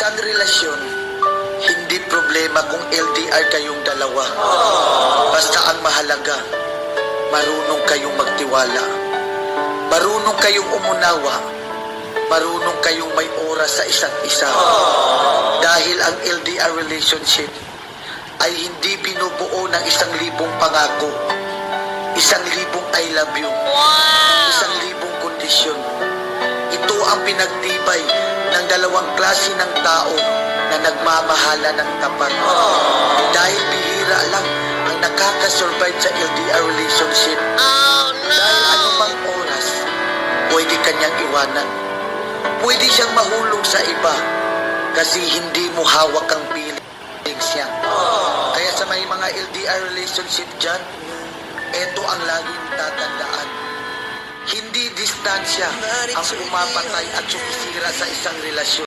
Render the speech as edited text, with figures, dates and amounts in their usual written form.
isang relasyon, hindi problema kung LDR kayong dalawa. Basta ang mahalaga, marunong kayong magtiwala. Marunong kayong umunawa. Marunong kayong may oras sa isa't isa. Dahil ang LDR relationship ay hindi binubuo ng 1,000 pangako, 1,000 I love you, 1,000 kondisyon. Ito ang pinagtibay ng dalawang klase ng tao na nagmamahala ng tapat. Dahil bihira lang ang nakakasurvive sa LDR relationship. Dahil anumang oras, pwede kanyang iwanan. Pwede siyang mahulog sa iba kasi hindi mo hawak ang feelings niya. Kaya sa may mga LDR relationship dyan, ito ang laging tatandaan. Hindi distansya ang pumapatay at sumisira sa isang relasyon.